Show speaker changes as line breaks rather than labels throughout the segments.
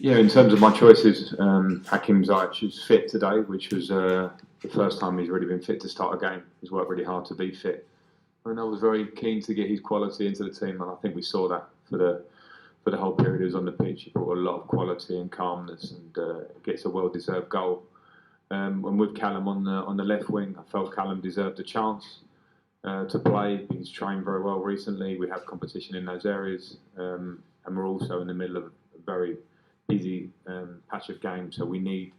Yeah, in terms of my choices, Hakim Ziyech is fit today, which was the first time he's really been fit to start a game. He's worked really hard to be fit, and I was very keen to get his quality into the team, and I think we saw that for the whole period he was on the pitch. He brought a lot of quality and calmness, and gets a well-deserved goal. And with Callum on the left wing, I felt Callum deserved a chance to play. He's trained very well recently. We have competition in those areas, and we're also in the middle of a very busy patch of games, so we need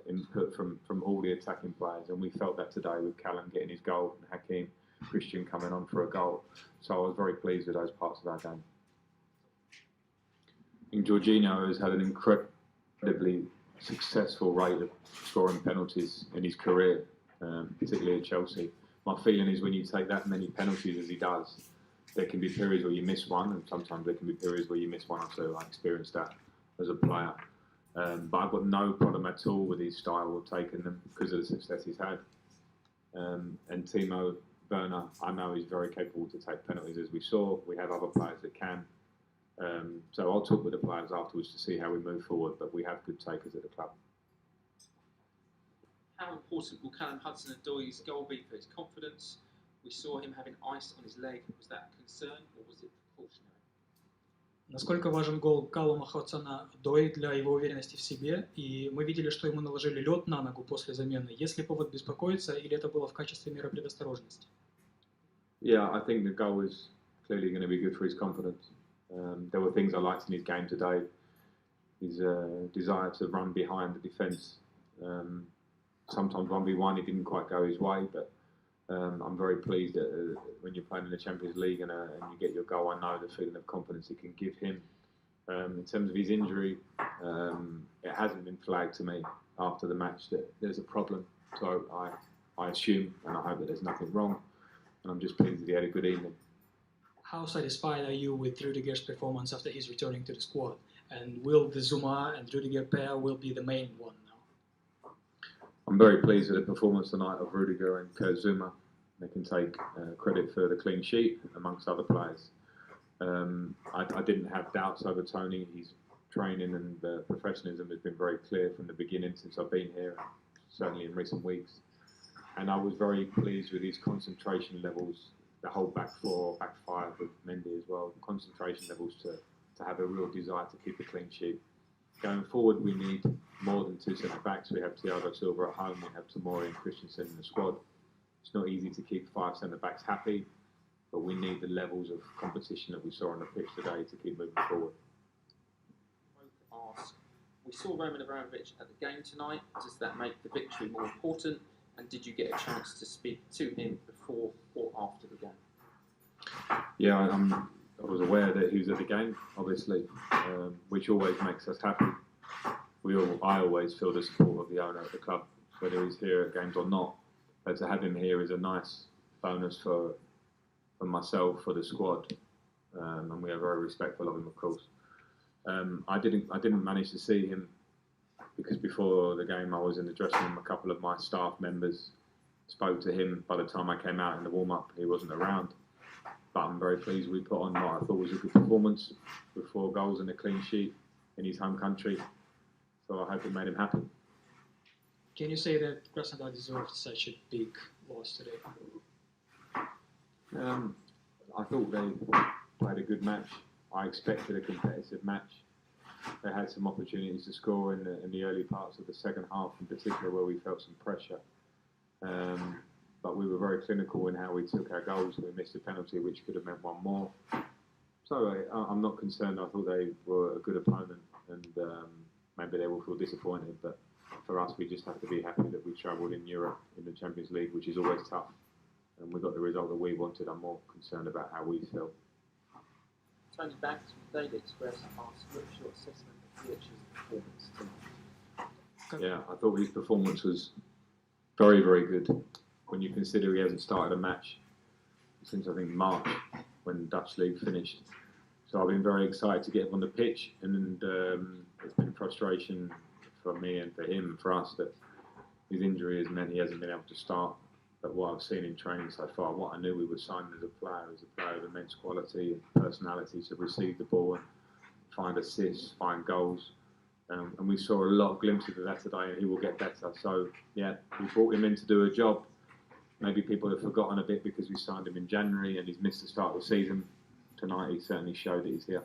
input from all the attacking players, and we felt that today with Callum getting his goal and Hakim, Christian coming on for a goal. So I was very pleased with those parts of our game. I think Jorginho has had an incredibly successful rate of scoring penalties in his career, particularly at Chelsea. My feeling is when you take that many penalties as he does, there can be periods where you miss one, and sometimes there can be periods where you miss one or two. I experienced that as a player. But I've got no problem at all with his style of taking them because of the success he's had. And Timo Werner, I know he's very capable to take penalties, as we saw. We have other players that can. So I'll talk with the players afterwards to see how we move forward, but we have good takers at the club.
How important will Callum Hudson-Odoi's goal be for his confidence? We saw him having ice on his leg. Was that a concern or was it precautionary?
Насколько важен гол Калума Хадсона-Одои для его уверенности в себе? И мы видели, что ему наложили лед на ногу после замены. Есть ли повод беспокоиться, или это было в качестве меры предосторожности?
Yeah, I think the goal is clearly going to be good for his confidence. There were things I liked in his game today. His desire to run behind the defence. Sometimes 1v1 it didn't quite go his way, but I'm very pleased that when you're playing in the Champions League and you get your goal, I know the feeling of confidence it can give him. In terms of his injury, it hasn't been flagged to me after the match that there's a problem. So I assume and I hope that there's nothing wrong. And I'm just pleased that he had a good evening.
How satisfied are you with Rudiger's performance after his returning to the squad? And will the Zuma and Rudiger pair will be the main one now?
I'm very pleased with the performance tonight of Rudiger and Kurt Zuma. They can take credit for the clean sheet amongst other players. I didn't have doubts over Tony. His training and professionalism has been very clear from the beginning since I've been here, certainly in recent weeks. And I was very pleased with his concentration levels, the whole back four, back five with Mendy as well, concentration levels to have a real desire to keep a clean sheet. Going forward, we need more than two centre-backs. We have Thiago Silva at home, we have Tomori and Christensen in the squad. It's not easy to keep five centre-backs happy, but we need the levels of competition that we saw on the pitch today to keep moving forward.
We saw Roman Abramovich at the game tonight. Does that make the victory more important? And did you get a chance to speak to him before or after the game?
Yeah, I was aware that he was at the game, obviously, which always makes us happy. I always feel the support of the owner of the club, whether he's here at games or not. But to have him here is a nice bonus for myself, for the squad, and we are very respectful of him, of course. I didn't manage to see him because before the game I was in the dressing room. A couple of my staff members spoke to him. By the time I came out in the warm-up, he wasn't around. But I'm very pleased we put on what I thought was a good performance with 4 goals and a clean sheet in his home country. So I hope it made him happy.
Can you say that Krasnodar deserved such a big loss today?
I thought they played a good match. I expected a competitive match. They had some opportunities to score in the early parts of the second half, in particular where we felt some pressure. But we were very clinical in how we took our goals. We missed a penalty which could have meant one more. So I'm not concerned. I thought they were a good opponent, and maybe they will feel disappointed. But for us, we just have to be happy that we travelled in Europe in the Champions League, which is always tough. And we got the result that we wanted. I'm more concerned about how we feel.
Tony Banks from Daily Express asked, what's your assessment of Ziyech's performance tonight?
Yeah, I thought his performance was very, very good. When you consider he hasn't started a match since I think March, when Dutch League finished. So I've been very excited to get him on the pitch, and it's been frustration for me and for him and for us that his injury has meant he hasn't been able to start. But what I've seen in training so far, what I knew we were signing as a player of immense quality and personality to receive the ball and find assists, find goals. And we saw a lot of glimpses of that today, and he will get better. So, yeah, we brought him in to do a job. Maybe people have forgotten a bit because we signed him in January and he's missed the start of the season. Tonight he certainly showed that he's here.